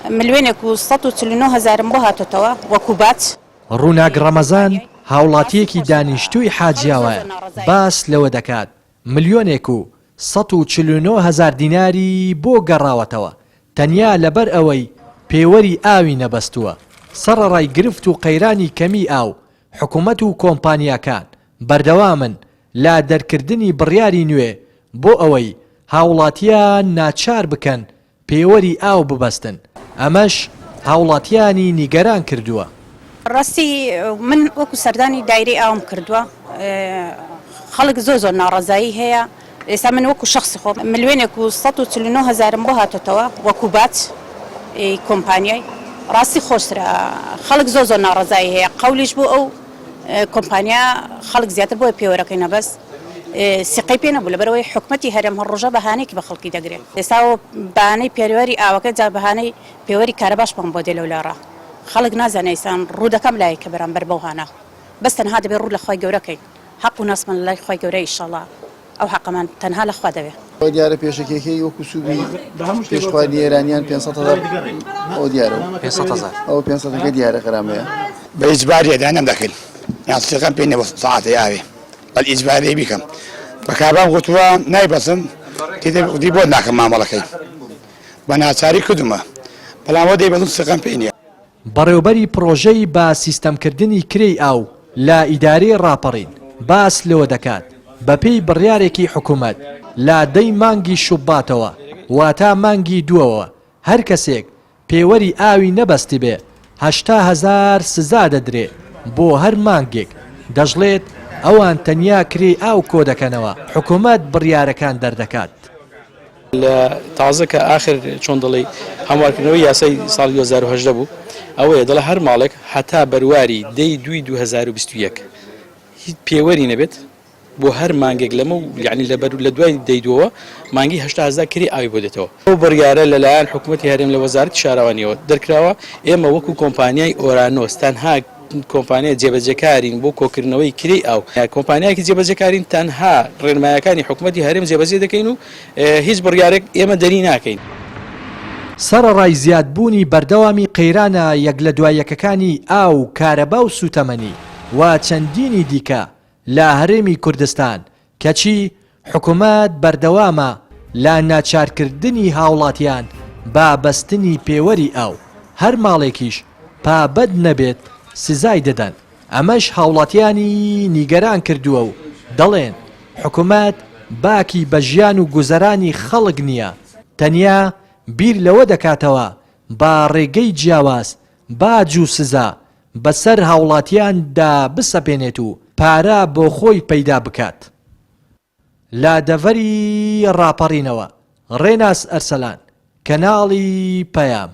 مليونێک و 149,000 بۆ هاتوتەوە وەکوبات. ڕووناک ڕەمەزان هاوڵاتیەکی دانیشتووی حاجیاوە باس لەوە دەکات 1,149,000 دیناری بۆ گەڕاوەتەوە تەنیا لەبەر ئەوەی پێوەری ئاوی نەبەستووە. سەرەڕای گرفت و قەیرانی کەمی ئاو حکوومەت و کۆمپانیاکان بەردەوامن لا دەرکردنی بڕیاری نوێ بۆ ئەوەی هاوڵاتیان ناچار بکەن پێوەری ئاو ببەستن. ئەمەش هاوڵاتیانی نیگەران کردووە. ڕاستی من وەکو سەردانی دایرەی ئاوم کردووە، خەڵک زۆر ناڕەزایی هەیە. ئێستا من وەکو شخصی خۆم 1,149,000 بۆ هاتوتەوە وەکوبات کۆمپانیای. ڕاستی خۆشترە، خەڵک زۆر ناڕەزایی هەیە. قەولیش بۆ ئەو کۆمپانیا خەڵک زیاتر بۆی پێوەرەکەی نەبەست سقەی پێ نەبوو لەبەرەوەی حکومەتی هەرێم هەڕۆژە بەهانەیەکی بە خەڵکی دەگرێت. ئێستا بەهانەی پێوەری ئاوەکە جا بەهانەی پێوەری کارەباش بۆم بۆ دێ لەولارە. خەڵک نازانێ ئێستان ڕوو دەکەم لایەکە بەرامبەر بەو هانە، بەس تەنها دەبێت ڕوو لە خۆی گەورەکەی حەق و ناسمان لای خۆی گەورەی ئینشەڵڵا ئەو حەقەمان تەنها لە خوا دەوێت. دیارە پێشەکێکی وەکو سوبی پێشخوانی ئێرانیان 500,000 ئەو دیارە 500,000 ئەو 500 دیارە خرامەیە بە ئیجباریەدا نەمدەکەن یان سقەم پێ نەوە ساعەتە یاوێ بەل ئیجباری بیکەم بە کابرام گوتووە نایبەسم دی بۆ ناکەم مامەڵەکەی بە ناچاری کردومە بەڵام وە دەیبەزم سقەم پێ نییە. بەڕێوەبەری پرۆژەی با سیستەمکردنی کرێی ئاو لە ئیدارەی ڕاپەڕین باس لەوە دەکات بەپێی بڕیارێکی حکوومەت لا دەی مانگی شوباتەوە واتە مانگی دووەوە هەر کەسێک پێوەری ئاوی نەبەستی بێ 80,000 سزا دەدرێت بۆ هەر مانگێک. دەژڵێت ئەوان تەنیا کرێی ئاو کۆ دەکەنەوە. حکوومەت بڕیارەکان دەردەکات. لە تازە کە ئاخر چۆن دەڵێ هەموارکردنەوەی یاسای ساڵی 2010 بوو ئەوەیە دەڵێ هەر ماڵێک هەتا بەرواری دەی 2021 هیچ پێوەری نەبێت بۆ هەر مانگێک لەمە و یعنی لە دوای دەیدووە مانگی 80,000 کری ئاوی بۆ دێتەوە. ئەو بڕیارە لەلایەن حکوومەتی هەرێم لە وەزارەتی شارەوانیەوە دەرکراوە. ئێمە وەکو کۆمپانیای ئۆرانۆس تەنها کۆمپانیای جێبەجێکارین بۆ کۆکردنەوەی کری ئاو. کۆمپانیایکی جێبەجێکارین تەنها ڕێنمایەکانی حکوومەتی هەرێم جێبەجێ دەکەین و هیچ بڕیارێک ئێمە دەری ناکەین. سەرەڕای زیادبوونی بەردەوامی قەیرانە یەک لە دوایەکەکانی ئاو کارەبا و سوتەمەنی و چەندینی دیکە لە هەرێمی کوردستان کەچی حکوومەت بەردەوامە لا ناچارکردنی هاوڵاتیان با بەستنی پێوەری ئاو. هەر ماڵێکیش پابەد نەبێت سزای دەدەن. ئەمەش هاوڵاتیانی نیگەران کردووە و دەڵێن حکوومەت باکی بە ژیان و گوزەرانی خەڵک نییە، تەنیا بیر لەوە دەکاتەوە با ڕێگەی جیاواز باج و سزا بەسەر هاوڵاتیاندا بسەپێنێت و پارە بۆ خۆی پەیدا بکات. لا دەڤەری ڕاپەڕینەوە ڕێناس ئەرسەلان کەناڵی پەیام.